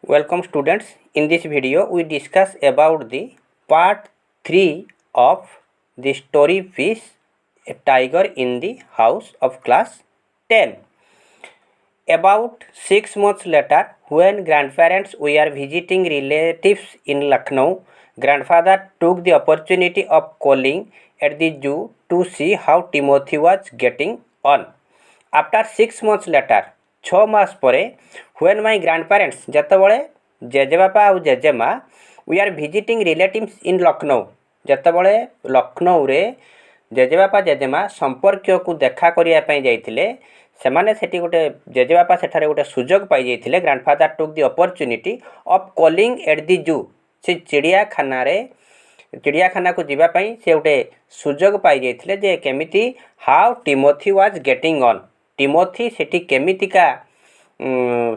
Welcome students. In this video we discuss about the part 3 of the story piece A Tiger in the House of class 10. About 6 months later, when grandparents were visiting relatives in Lucknow, grandfather took the opportunity of calling at the zoo to see how Timothy was getting on. After 6 months later, 6 मास परे when my grandparents ଯେତେବେଳେ ଜେଜେବାପା ଆଉ ଜେଜେମା we are visiting relatives in Lucknow ଯେତେବେଳେ ଲକ୍ଷ୍ନୌରେ ଜେଜେବାପା ଜେଜେମା ସମ୍ପର୍କୀୟକୁ ଦେଖା କରିବା ପାଇଁ ଯାଇଥିଲେ ସେମାନେ ସେଠି ଗୋଟେ ଜେଜେବାପା ସେଠାରେ ଗୋଟେ ସୁଯୋଗ ପାଇଯାଇଥିଲେ grandfather took the opportunity of calling at the zoo ସେ ଚିଡ଼ିଆଖାନାକୁ ଯିବା ପାଇଁ ସେ ଗୋଟେ ସୁଯୋଗ ପାଇଯାଇଥିଲେ ଯେ କେମିତି how Timothy was getting on Timothy ସେଠି କେମିତିକା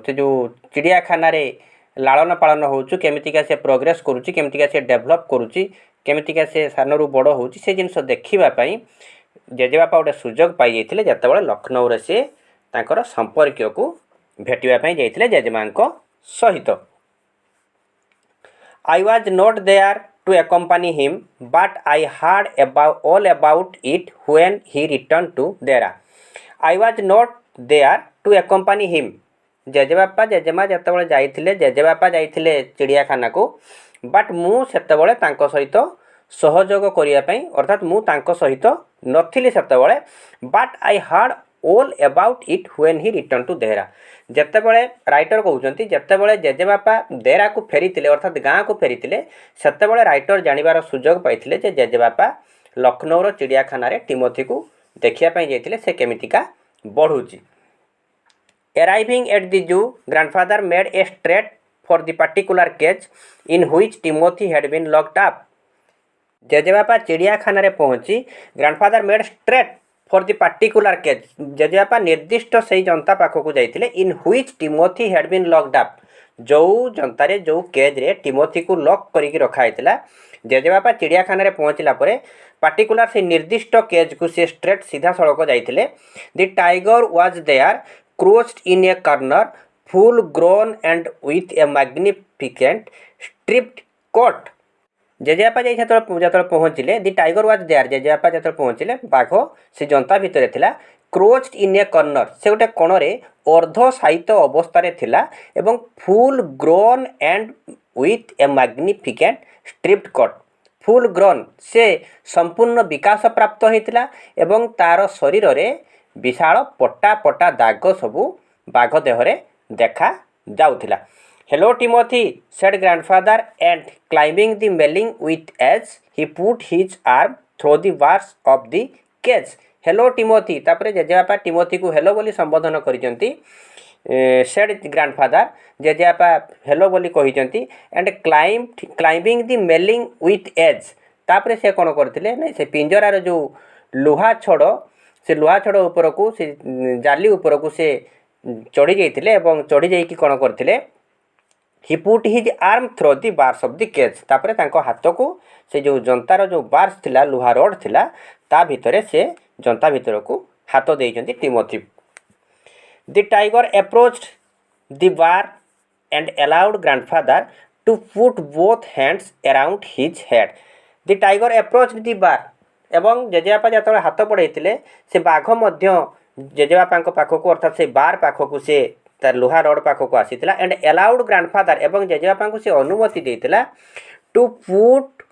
से जो चिड़ियाखाना लालन पालन होचु केमितिका से प्रोग्रेस करुच्ची केमितिका से डेभलप करुच्ची केमितिका से सानरू बड़ होची से जिनस देखिबा पई जेजेबापा गोटे सुजोग पाई जाइथिले जेतेबेले लखनऊ रे से तांकर संपर्क को भेटिबा पई जाइथिले जेजेमांको सहित I was not there to accompany him but I heard all about it when he returned to Dera. I was not there to accompany him. जेजेबापा जेजेमा जेतेबेले जाइथिले जेजेबापा जाइथिले चिड़ियाखाना को बट मु सेतेबेले तांको सहित सहयोग करिया पई अर्थात मु तांको सहित नथिली सेतेबेले but I heard all about it when he return to Dehra जेतेबेले राइटर कहउचंती जेतेबेले जेजेबापा देहरा को फेरीथिले अर्थात गाँ को फेरीथिले सेतेबेले राइटर जानिबार सुजोग पाइथिले जे जेजेबापा लखनऊ रो चिड़ियाखाना रे टिमोथी को देखिया पई जाइथिले से केमितिका बढ़ुची. Arriving at the zoo, grandfather made a straight for the particular cage in which Timothy had been locked up. जेजेबापा चिड़ियाखाना रे पहुँची grandfather made straight for the particular cage जेजेबापा निर्दिष्ट से जनता पाखक जाइथिले in which Timothy had been locked up जो जनता रे जो केज रे टिमोथी को लॉक करिक रखा हैतिला जेजेबापा चिड़ियाखाना रे पहुँचला परे पार्टिकुलर से निर्दिष्ट केज को से स्ट्रेट सीधा सड़क जाइथिले the tiger was there crouched in a corner full grown and with a magnificent stripped coat. जेजेबापा जाई जतले पहुँचले दी टाइगर वाज देयर जेजेबापा जतले पहुँचले बाघ से जनता भितर थिला क्रोच्ड इन ए कॉर्नर से गोटे कोणरे अर्ध साहित्य अवस्था थिला एवं full grown and with a magnificent striped cut full grown से संपूर्ण विकास प्राप्त होइतिला एवं तार शरीर रे विशाल पटा पटा दाग सबू बाघ देहरे देखा जाउथिला. Hello Timothy said grandfather and climbing the railing with ease he put his arm through the bars of the cage. Hello Timothy तापरे जेजेबापा टिमोथी को हेलो बोली संबोधन करिसंती सेड ग्रैंडफादर जेजेबापा हेलो बोली कहिसंती and climbing the railing with ease तापरे से कोन करथिले नै से पिंजरार जो लोहा छड़ से लोहा छड़ ऊपर को से जाली ऊपर को से चढ़ी जाइथिले एवं चढ़ी जाइकी कोन करथिले he put his arm through the bars of the cage तापरे तांको हाथ को से जो जनतार जो बार्स थिला लोहा रड थिला ता भितरे से जनता भितर को हाथ देइचंती Timothy. The tiger approached the bar and allowed grandfather to put both hands around his head. The tiger approached the bar एवं जेजेबापा जो हाथ बढ़ाई से बाघ जेजेबापा पाखक अर्थात से बार पाखक से तार लोहा रड पाखक आसीला एंड अलाउड ग्रैंडफादर एवं जेजेबापा को से अनुमति देइतिला टू पुट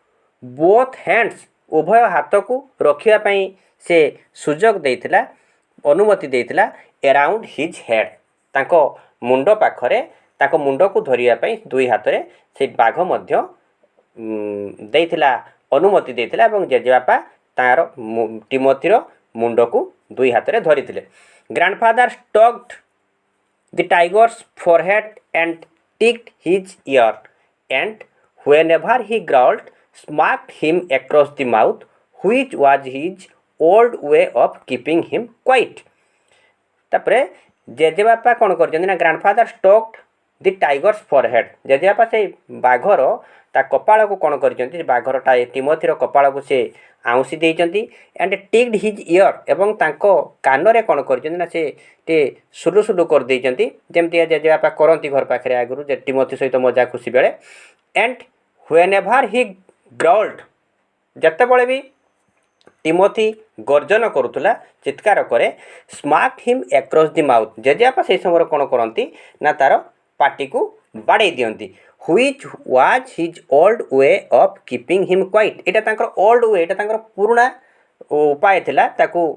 बोथ हैंड्स उभय हाथ को रखिया से सुजोग देइतिला अनुमति देइतिला अराउंड हिज हेड तांको मुंड पाखरे तांको मुंड को धरिया दुई हाथ रे से बाघ देइतिला अनुमति देइतिला एवं जेजेबापा तार टिमोथीर मुंड को दुई हाथ रे धरिथिले. Grandfather stroked the tiger's forehead and tickled his ear and whenever he growled smacked him across the mouth which was his old way of keeping him quiet. तापरे जेजेबापा कोन करजंदी ना grandfather stroked the tiger's forehead जेजेबापा से बाघर ता कपाल को कौन कर बाघर टिमोथीर कपाल को से आउंसी देइचंती एंड टिक्ड हिज इयर एवं तांको कानरे कौन कर से टे सुलु सुलु कर देइचंती जेमती जेजेबापा करंती घर पाखरे आगुरु जे टिमोथी सहित मजा खुशी बेले एंड व्हेनेवर ही ग्राउल्ड जत्ते भी टिमोथी गर्जन करुला चित्कार करे smacked him across the mouth जेजेबापा से समय कौन करती ना तार पार्टी को बाड़े दियंती which was his old way of keeping him quiet एटा तांकर ओल्ड वे एटा तांकर पुराना उपाय थिला ताकू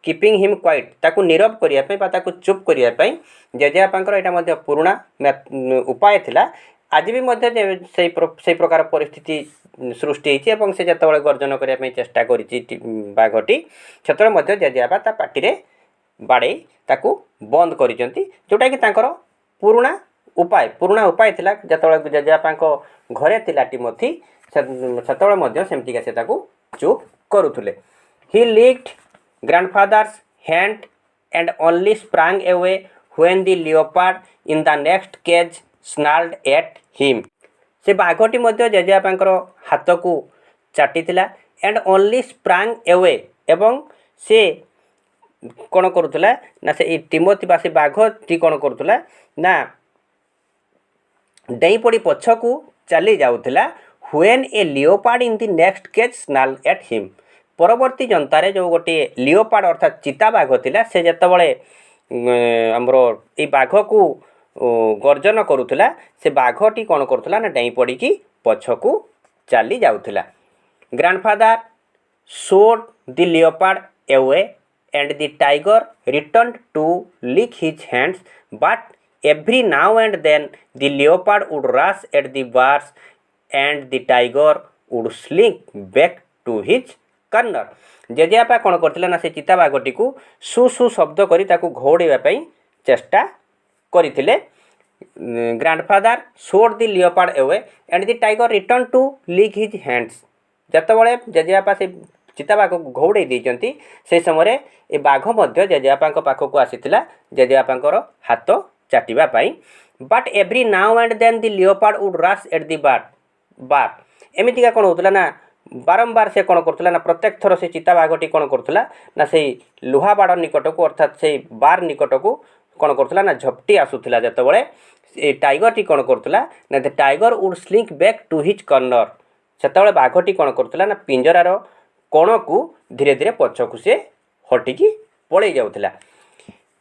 कीपिंग हिम क्वाइट ताकू नीरव करिया पई बा ताकू चुप करिया पई जेजेबापांकर एटा मध्ये पुराना उपाय थिला आज भी मध्य से प्रकार परिस्थिति सृष्टि होती एवं से जिते गर्जन करने चेष्टा करी बाघटी से जेजेबापा ता पार्टी रे बाड़े ताकू बंद करिसेंती जोटा कि तांकर पुराना उपाय थिला जतबे जेजेबापा घरे थिला टिमोथी सेतबे मध्य सेमतिका से ताकू चुप करुथुले he licked grandfather's hand and only sprang away when the leopard in the next cage snarled at him से बाघटी मध्य जेजेबापांकर हाथ को चाटिथिला एंड ओनली स्प्रांग अवे एवं से कौन करुला ना से टिमोथी बा से बाघटी कौन करुला ना डेई पड़ी पछकू चली जाउथिला when a leopard in the next cage snarl at him परवर्ती जनतारे जो गोटे लियोपार्ड अर्थात चिता बाघ थिला से जेतबळे हमरो ए बाघ को गर्जन करुला से बाघटी कौन करुला ना डेई पड़ी की पछकू चली जाउथिला grandfather shooed the leopard away and the tiger returned to lick his hands but every now and then the leopard would rush at the bars and the tiger would slink back to his corner जेजेबापा कौन करथिला ना से चिता बाघटी को सु सु शब्द करी ताकू घोड़ेबा पई चेष्टा करिथिले grandfather shooed the leopard away and the tiger return to lick his hands जतबळे जेजेबापा से चिता बाघ को घोड़े देइचंती से समय ए बाघ मध्य जेजेबापा पाखक आसीथिला जेजेबापांकर हाथ चाटिबा पाई but every now and then the leopard would rush at the bar एमितिका कौन होतला ना बारंबार से कौन करथला ना प्रत्येक थर से चिता बाघटी कौन करथला ना से लुहा बाड़ निकट को अर्थात से बार निकट को कौन करथला ना झपटी आसुथला जतबळे ए टाइगरटी कौन करथला ना the tiger would slink back to his corner सेतबळे बाघटी कौन करथला ना पिंजरार कोण को धीरे धीरे पछकु से हटिकी पळै जाउथला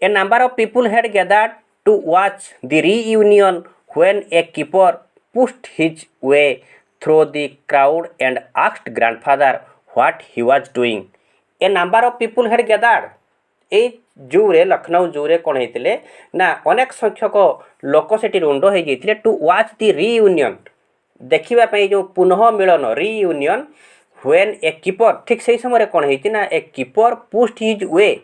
a number of people had gathered to watch the reunion when a keeper pushed his way through the crowd and asked grandfather what he was doing. A number of people had gathered. ए जू रे लखनऊ जू रे कौन होते ना अनेक संख्यक लोक से रुंड हो जाते टू वाच द रियूनियन देखापी जो पुनः मिलन रियूनियन व्हेन ए कीपर ठीक से समय कौन होती ना a keeper pushed his way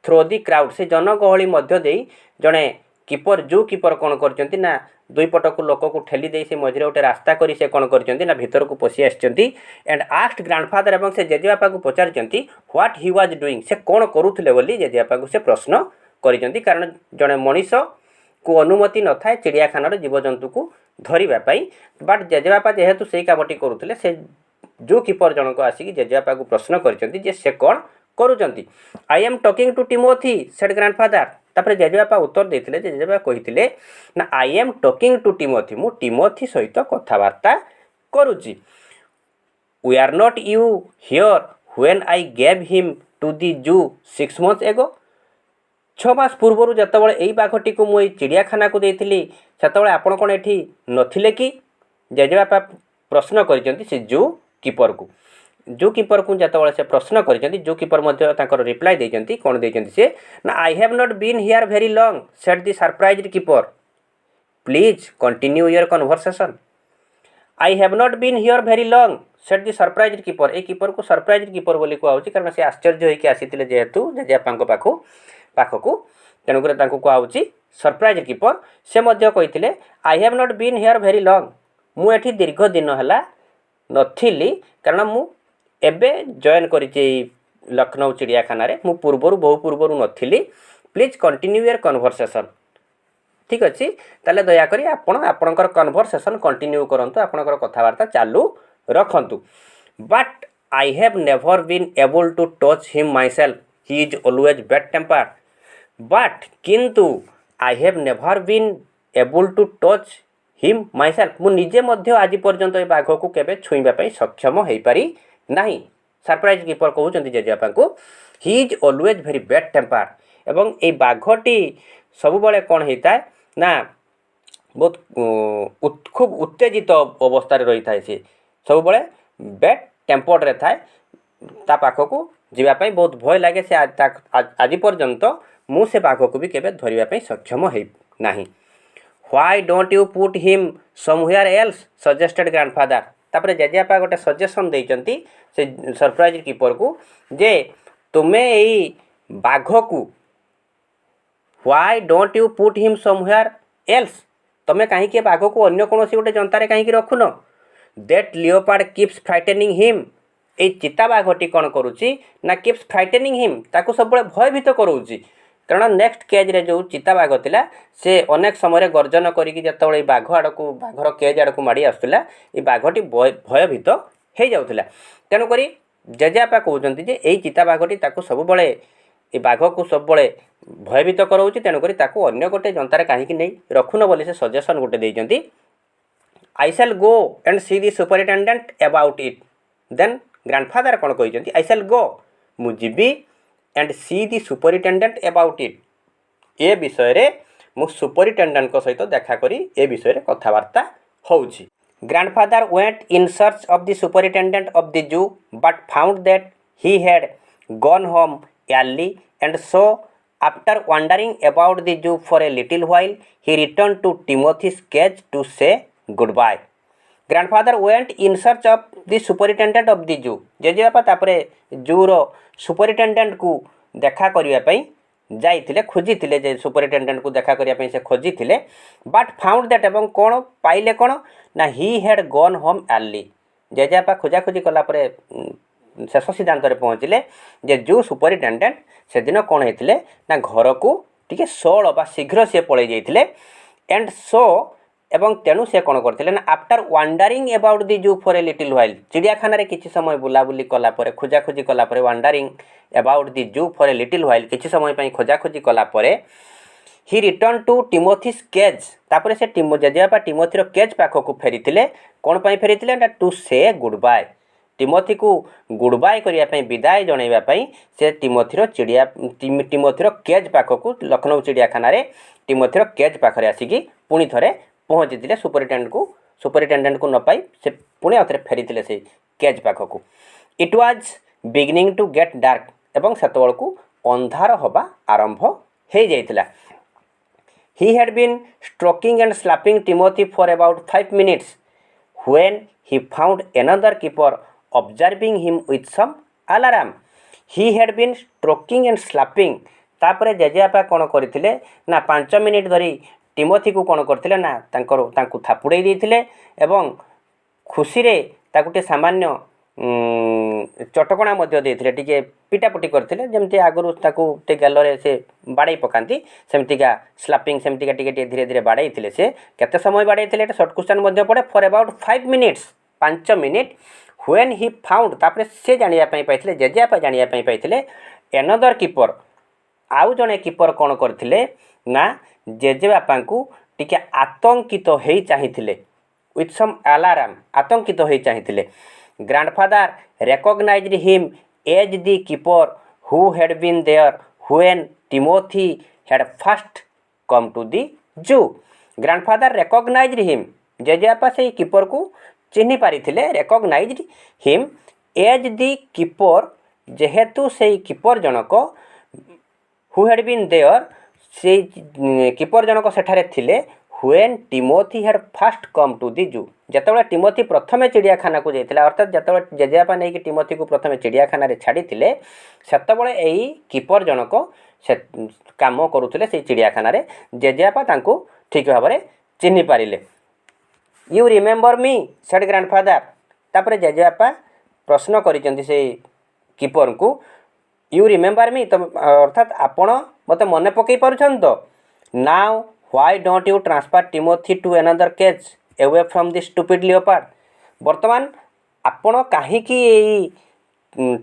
through the crowd से जनगहली मध्य दे जड़े कीपर जू कीपर कौन करचंती ना दुई पट को लोक को ठेली दे से मझे गोटे रास्ता करी से कौन करचंती ना भीतर को पशि आछंती एंड आस्क्ड ग्रैंडफादर एवं से जेजेबापा को पचारचंती व्हाट ही वाज डूइंग से कौन करुथिले बोली जेजेबापा को से प्रश्न करिसंती कारण जड़े मनीष को अनुमति न थाए चिड़ियाखानार जीवजंतु को धरिबा पई बट जेजेबापा जेहेतु से कामटी करुथिले से जू कीपर जनक आसिक जेजेबापा को प्रश्न करिसंती जे से कौन करुचंती I am talking to Timothy said grandfather तापर जेजेबापा उत्तर देथिले जेजेबापा कहिथिले ना I am talking to Timothy मु टिमोथी सहित कथावार्ता करूची we are not you here when I gave him to the zoo 6 months एगो 6 मास पूर्व जतबळे एई बाघटी को मु चिड़ियाखाना को देथिली सेतबळे आपण कोन एठी नथिले कि जेजेबापा प्रश्न करिसंती से जू कीपर को जतबळे से प्रश्न करिसंती जू कीपर मध्य ताकर रिप्लाई देइसंती कोन देइसंती से ना I have not been here very long said the surprised keeper please continue your conversation I have not been here very long said the surprised keeper ए कीपर को सरप्राइज्ड कीपर बोली कहउची कारण से आश्चर्य होइके आसीतिले जेहेतु जेजेबापांको पाखकू तेणुकर तांको कहउची सरप्राइज्ड कीपर से मध्य कहितिले I have not been here very long मु एठी दीर्घ दिन हला नथिली कारण मु एबे जॉइन करिछि लखनऊ चिड़ियाखाना रे मु पूर्वरु बहु पूर्वरु नथिली प्लीज कंटिन्यू योर कन्वर्सेशन ठीक अच्छे ताले दयाकोरी आपणकर कन्भरसेसन कंटिन्यू करंतु आपणकर कथबार्ता चालू रखंतु but I have never been able to touch him myself he is always bad temper but किंतु I have never been able to touch him myself मु निजे मध्य आज पर्यंत ए बाघ को केबे छुईबा सक्षम हो पारि नाही सरप्राइज कीपर कहउचंती जेजेबापा को he is always very bad temper एवं ए बाघटी सब बेले कौन होता है ना बहुत खूब उत्तेजित अवस्था रही था सी सब बेले बैड टेम्पर्ड रे थाए ता पाखकू जीवापाई बहुत भय लगे से आज पर्यंत मु से बाघ को भी केबे धरिबा सक्षम हो नाही why don't you put him somewhere else suggested grandfather तापर जेजेबापा गोटे सजेसन देइचंती से सरप्राइज कीपर को जे तुमे एई बाघ को why don't you put him somewhere else तमें कहीं बाघ को अन्य कौन गोटे जनतार कहीं रखुन that leopard keeps frightening him ए चिता बाघटी कौन करुच्ची ना कीप्स फ्राइटेनिंग हिम ताकू सब भयभीत करोची कारण नेक्स्ट केज रे जो चिता बाघ थिला से अनेक समय गर्जन करिकी जतबळे बाघ आड़क बाघर केज आड़क माड़ी आसुला ए बाघटी भयभीत हो जाउथिला तेणुक जेजेबापा कहउचंती जे एई चिता बाघटी ताकू सब ए बाघ को सब भयभीत कराऊँच तेणुक अन्य गोटे जनतार कहीं नहीं रखुन बोली से सजेसन गोटे देइचंती I shall go and see the superintendent about it then grandfather कौन कहते आई शैल गो मु जीवी and see the superintendent about it ए विषय रे मु सुपरिटेंडेंट को सहित देखा करी ए विषय रे कथबार्ता होउची grandfather went in search of the superintendent of the zoo but found that he had gone home early and so after wandering about the zoo for a little while he returned to Timothy's cage to say goodbye grandfather went in search of the superintendent of the zoo जेजेबापा तापरे जूर superintendent को देखा करिया पई जाइथिले खोजिथिले जे superintendent को देखा करिया पई से खोजिथिले बट फाउंड दैट एवं कोन पाइले कोन ना he had gone home early जेजेबापा खोजा खोजी कला परे शेष सिद्धांत पहुँचले जे जो सुपरिटेंडेंट से दिन कौन होते ना घर को टी षोल बा शीघ्र सी पलि जाते एंड सो एवं तेणु से कौन करते ना आफ्टर वांडरिंग अबाउट दि जू फॉर ए लिटिल व्हाइल चिड़ियाखाना किसी समय बुलाबुली कलापर खोजाखोजी कलापर वांडरिंग अबाउट दि जू फॉर ए लिटिल व्हाइल किसी समय खोजाखोजी कलापर ही रिटर्न टू टिमोथीज केज तापर से जेजेबापा टिमोथीर केज पाखक फेरी कौन फेरी ना टू से गुड बाय टिमोथी को गुड बाय करने विदाय जनवाई से टिमोथीर टिमोथीर केज पाखक लखनऊ चिड़ियाखाना टिमोथीर केज पाखे आसिक पुणी थे पहुँची सुपरिटेंडेंट को न पाई से पुणी आउे फेरी से केज पाखक it was beginning to get dark एवं सेतबेल को अंधार हवा आरंभ हो जाइतिला he had been stroking and slapping Timothy for about 5 minutes when he found another keeper observing him with some alarm he had been stroking and slapping तापरे जेजेबापा कौन करथिले ना 5 मिनिट धरी टिमोथी को कौन करथिले ना तांकु थापुड़े देथिले एवं खुशी रे ताकुटे सामान्य चटकणा मध्य देथिले टिके पिटापुटी करथिले जेमति आगरु ताकु टे गालरे से बाड़ाई पकांती सेमतिका स्लैपिंग सेमतिका टिके धीरे धीरे बाड़ाई थिले से केते समय बाड़ाई थिले एटा शॉर्ट क्वेश्चन मध्य पड़े for about 5 minutes 5 minute when he found तापर से जानिया पई पाइथिले जेजेबापा जानिया पई पाइथिले एनदर कीपर आउ जने कीपर कौन करथिले ना जेजेबापा को टिके आतंकित होई चाहिथिले विथ सम अलार्म आतंकित होई चाहिथिले grandfather recognised him as the keeper who had been there when Timothy had first come to the zoo grandfather recognised him जेजेबापा से कीपर को चिन्हि पारिथिले recognised him as the keeper जेहेतु से कीपर जनक हु हैड बीन देयर से keeper जनक सेठारे थिले when Timothy had first come to the zoo जेतेबेले टिमोथी प्रथम चिड़ियाखाना को जाइतिला अर्थात जेतेबेले जेजेबापा नै कि टिमोथी को प्रथम चिड़ियाखाना रे छाड़ीथिले सेतेबेले एई कीपर जनक से काम करुथिले से चिड़ियाखाना रे जेजेबापा तांको ठीक भाव में चिन्हि पारिले you remember me said grandfather तापर जेजेबापा प्रश्न करिसेंती से कीपर को यू रिमेम्बर मी तो अर्थात आपण मते मन पकई पारुछन तो now Why don't you transfer Timothy to another cage away from the stupid leopard? ବର୍ତ୍ତମାନ ଆପଣ କାହିଁକି ଏଇ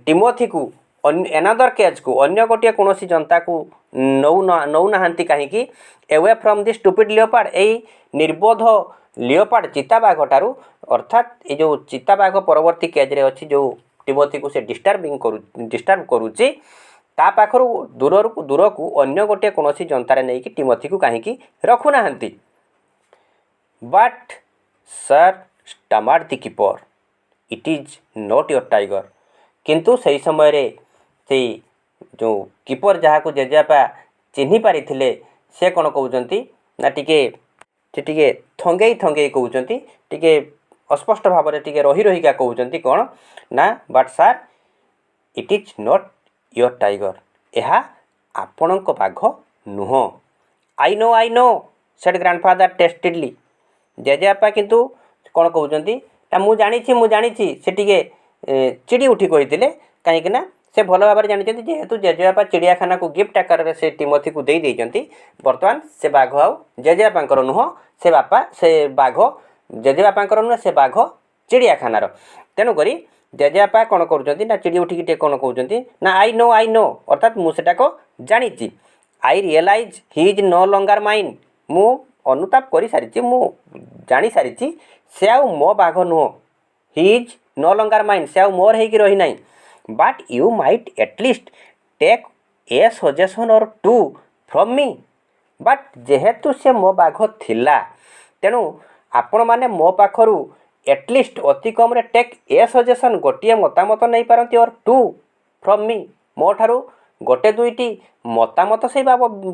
ଟିମୋଥିକୁ ଏନାଦର କେଜ୍କୁ ଅନ୍ୟ ଗୋଟିଏ କୌଣସି ଜନ୍ତାକୁ ନେଉନାହାନ୍ତି କାହିଁକି ଏୱେ ଫ୍ରମ୍ ଦି ଷ୍ଟୁପିଡ୍ ଲିଓପାର୍ଡ଼ ଏଇ ନିର୍ବୋଧ ଲିଓପାର୍ଡ଼ ଚିତାବାଘଠାରୁ ଅର୍ଥାତ୍ ଏ ଯେଉଁ ଚିତାବାଘ ପରବର୍ତ୍ତୀ କେଜ୍ରେ ଅଛି ଯେଉଁ ଟିମୋଥିକୁ ସେ ଡିଷ୍ଟର୍ବ କରୁଛି ତା ପାଖରୁ ଦୂରକୁ ଅନ୍ୟ ଗୋଟିଏ କୌଣସି ଜନ୍ତାରେ ନେଇକି ଟିମୋଥିକୁ କାହିଁକି ରଖୁନାହାନ୍ତି? But sir stammered the keeper, it is not your tiger. କିନ୍ତୁ ସେହି ସମୟରେ ସେଇ ଯେଉଁ କିପର ଯାହାକୁ ଜେଜେବାପା ଚିହ୍ନି ପାରିଥିଲେ ସେ କ'ଣ କହୁଛନ୍ତି ନା ଟିକେ ଥଙ୍ଗେଇ କହୁଛନ୍ତି, ଟିକେ ଅସ୍ପଷ୍ଟ ଭାବରେ ଟିକେ ରହିକା କହୁଛନ୍ତି କ'ଣ ନା but sir it is not your tiger, ଏହା ଆପଣଙ୍କ ବାଘ ନୁହଁ। I know said grandfather testily. ଜେଜେବାପା କିନ୍ତୁ କ'ଣ କହୁଛନ୍ତି ନା ମୁଁ ଜାଣିଛି ସେ ଟିକେ ଚିଡ଼ି ଉଠି କହିଥିଲେ, କାହିଁକିନା ସେ ଭଲ ଭାବରେ ଜାଣିଛନ୍ତି ଯେହେତୁ ଜେଜେବାପା ଚିଡ଼ିଆଖାନାକୁ ଗିଫ୍ଟ ଆକାରରେ ସେ ଟିମୋଥିକୁ ଦେଇଛନ୍ତି, ବର୍ତ୍ତମାନ ସେ ବାଘ ଆଉ ଜେଜେବାପାଙ୍କର ନୁହଁ, ସେ ବାଘ ଜେଜେବାପାଙ୍କର ନୁହେଁ, ସେ ବାଘ ଚିଡ଼ିଆଖାନାର। ତେଣୁକରି ଜେଜେବାପା କ'ଣ କରୁଛନ୍ତି ନା ଚିଡ଼ି ଉଠିକି ଟିକେ କ'ଣ କହୁଛନ୍ତି ନା ଆଇ ନୋ ଅର୍ଥାତ୍ ମୁଁ ସେଟାକ ଜାଣିଛି। I realize he is no longer mine, ମୁଁ ଅନୁତାପ କରିସାରିଛି, ମୁଁ ଜାଣିସାରିଛି ସେ ଆଉ ମୋ ବାଘ ନୁହଁ। He is no longer mine, ସେ ଆଉ ମୋର ହେଇକି ରହିନାହିଁ। But you might at least take a suggestion or two from me. But ଯେହେତୁ ସେ ମୋ ବାଘ ଥିଲା ତେଣୁ ଆପଣମାନେ ମୋ ପାଖରୁ ଏଟଲିଷ୍ଟ ଅତି କମ୍ରେ ଟେକ୍ ଏ ସଜେସନ୍ ଗୋଟିଏ ମତାମତ ନେଇପାରନ୍ତି ଅର୍ ଟୁ ଫ୍ରମ୍ ମି, ମୋ ଠାରୁ ଗୋଟେ ଦୁଇଟି ମତାମତ ସେଇ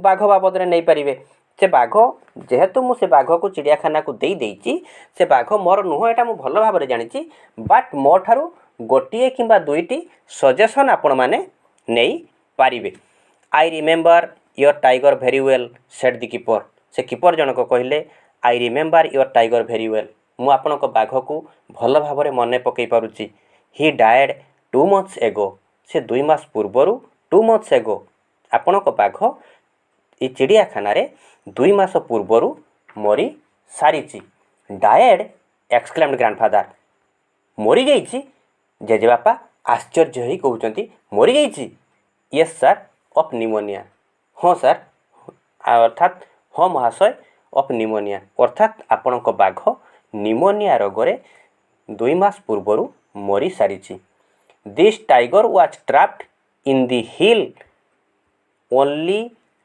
ବାଘ ବାବଦରେ ନେଇପାରିବେ। ସେ ବାଘ ଯେହେତୁ ମୁଁ ସେ ବାଘକୁ ଚିଡ଼ିଆଖାନାକୁ ଦେଇଛି, ସେ ବାଘ ମୋର ନୁହଁ ଏଇଟା ମୁଁ ଭଲ ଭାବରେ ଜାଣିଛି। ବଟ୍ ମୋ ଠାରୁ ଗୋଟିଏ କିମ୍ବା ଦୁଇଟି ସଜେସନ୍ ଆପଣମାନେ ନେଇପାରିବେ। I remember your tiger very well set the keeper. ସେ କିପର ଜଣକ କହିଲେ I remember your tiger very well, ମୁଁ ଆପଣଙ୍କ ବାଘକୁ ଭଲ ଭାବରେ ମନେ ପକାଇ ପାରୁଛି। ହି ଡାଏଡ଼୍ 2 months ago, ସେ 2 ମାସ ପୂର୍ବରୁ 2 months ago, ଆପଣଙ୍କ ବାଘ ଏ ଚିଡ଼ିଆଖାନାରେ 2 ମାସ ପୂର୍ବରୁ ମରି ସାରିଛି। ଡାଏଡ଼୍ ଏକ୍ସକ୍ଲେମ୍ଡ ଗ୍ରାଣ୍ଡଫାଦର, ମରିଯାଇଛି? ଜେଜେବାପା ଆଶ୍ଚର୍ଯ୍ୟ ହୋଇ କହୁଛନ୍ତି ମରିଯାଇଛି? Yes sir, of pneumonia. ହଁ ସାର୍, ଅର୍ଥାତ୍ ହଁ ମହାଶୟ, ଅଫ୍ ନିମୋନିଆ, ଅର୍ଥାତ୍ ଆପଣଙ୍କ ବାଘ ନିମୋନିଆ ରୋଗରେ 2 ମାସ ପୂର୍ବରୁ ମରିସାରିଛି। This tiger was trapped in the hill only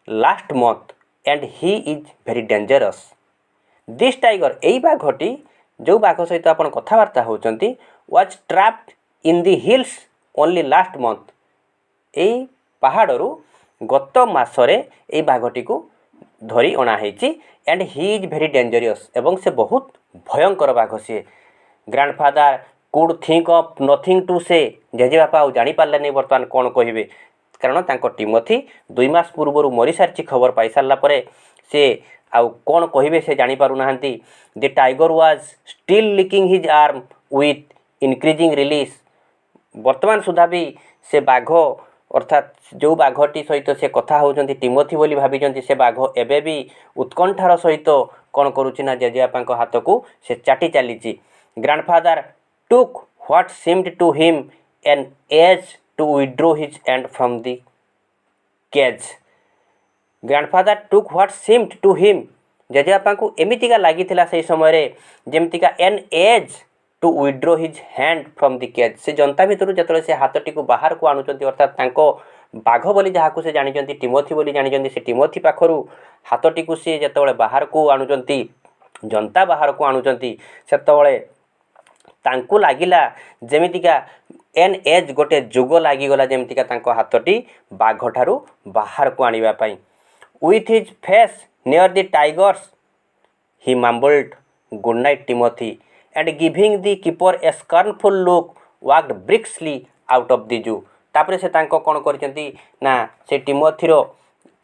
last month and he is very dangerous. This tiger, ଏଇ ବାଘଟି ଯେଉଁ ବାଘ ସହିତ ଆପଣ କଥାବାର୍ତ୍ତା ହେଉଛନ୍ତି, was trapped in the hills only last month, ଏଇ ପାହାଡ଼ରୁ ଗତ ମାସରେ ଏଇ ବାଘଟିକୁ ଧରି ଅଣାହେଇଛି। And he is very dangerous, ଏବଂ ସେ ବହୁତ ଭୟଙ୍କର ବାଘ ସିଏ। Grandfather could think of nothing to say, ଜେଜେବାପା ଆଉ ଜାଣିପାରିଲେନି ବର୍ତ୍ତମାନ କ'ଣ କହିବେ, କାରଣ ତାଙ୍କ ଟିମୋଥି 2 ମାସ ପୂର୍ବରୁ ମରିସାରିଛି ଖବର ପାଇସାରିଲା ପରେ ସେ ଆଉ କ'ଣ କହିବେ ସେ ଜାଣିପାରୁନାହାନ୍ତି। The tiger was still licking his arm with increasing relish, ବର୍ତ୍ତମାନ ସୁଦ୍ଧା ବି ସେ ବାଘ ଅର୍ଥାତ୍ ଯେଉଁ ବାଘଟି ସହିତ ସେ କଥା ହେଉଛନ୍ତି ଟିମୋଥି ବୋଲି ଭାବିଛନ୍ତି, ସେ ବାଘ ଏବେ ବି ଉତ୍କଣ୍ଠାର ସହିତ କ'ଣ କରୁଛି ନା ଜେଜେବାପାଙ୍କ ହାତକୁ ସେ ଚାଟି ଚାଲିଛି। Grandfather took what seemed to him an age to withdraw his hand from the cage. Grandfather took what seemed to him, ଜେଜେବାପାଙ୍କୁ ଏମିତିକା ଲାଗିଥିଲା ସେହି ସମୟରେ ଯେମିତିକା an age to withdraw his hand from the cage. ସେ ଜନ୍ତା ଭିତରୁ ଯେତେବେଳେ ସେ ହାତଟିକୁ ବାହାରକୁ ଆଣୁଛନ୍ତି, ଅର୍ଥାତ୍ ତାଙ୍କ ବାଘ ବୋଲି ଯାହାକୁ ସେ ଜାଣିଛନ୍ତି, ଟିମୋଥି ବୋଲି ଜାଣିଛନ୍ତି, ସେ ଟିମୋଥି ପାଖରୁ ହାତଟିକୁ ସିଏ ଯେତେବେଳେ ବାହାରକୁ ଆଣୁଛନ୍ତି, ଜନ୍ତା ବାହାରକୁ ଆଣୁଛନ୍ତି, ସେତେବେଳେ ତାଙ୍କୁ ଲାଗିଲା ଯେମିତିକା ଏନ୍ ଏଜ୍ ଗୋଟେ ଯୁଗ ଲାଗିଗଲା, ଯେମିତିକା ତାଙ୍କ ହାତଟି ବାଘଠାରୁ ବାହାରକୁ ଆଣିବା ପାଇଁ। With his face near the tiger's he mumbled good night Timothy and giving the keeper a scornful look walked briskly out of the zoo। ତାପରେ ସେ ତାଙ୍କ କ'ଣ କରିଛନ୍ତି ନା ସେ ଟିମୋଥିର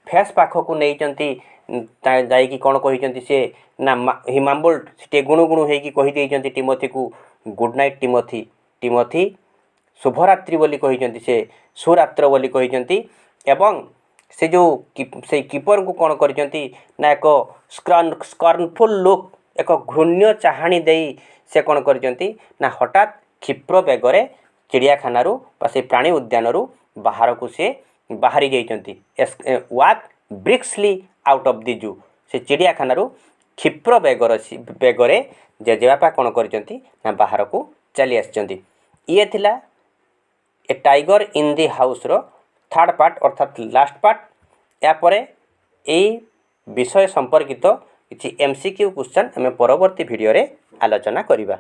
ଫେସ୍ ପାଖକୁ ନେଇଛନ୍ତି, ଯାଇକି କ'ଣ କହିଛନ୍ତି ସେ ନା ହି ମାମ୍ବଲ୍ଡ, ସେ ଗୁଣୁଗୁଣୁ ହେଇକି କହିଦେଇଛନ୍ତି ଟିମୋଥିକୁ ଗୁଡ୍ ନାଇଟ୍ ଟିମୋଥି, ଟିମୋଥି ଶୁଭରାତ୍ରି ବୋଲି କହିଛନ୍ତି, ସେ ସୁରାତ୍ର ବୋଲି କହିଛନ୍ତି। ଏବଂ से जो से कीपर को कौन करजंती ना एक स्कर्नफुल लुक एक घृण्य चाहाणी देई से कौन करजंती ना हठात क्षिप्र बेगरे चिड़ियाखाना से प्राणी उद्यान बाहर को से बाहरी जाइछंती वाक ब्रिक्सली आउट ऑफ द जू से चिड़ियाखाना क्षिप्र बेगरे जेजेबापा कौन करजंती ना बाहर को चली आछंती। ये थिला a tiger in the house रो थर्ड पार्ट अर्थात लास्ट पार्ट। या परे एई विषय संपर्कित किछि एमसीक्यू क्वेश्चन आम परवर्ती वीडियो रे आलोचना करिबा।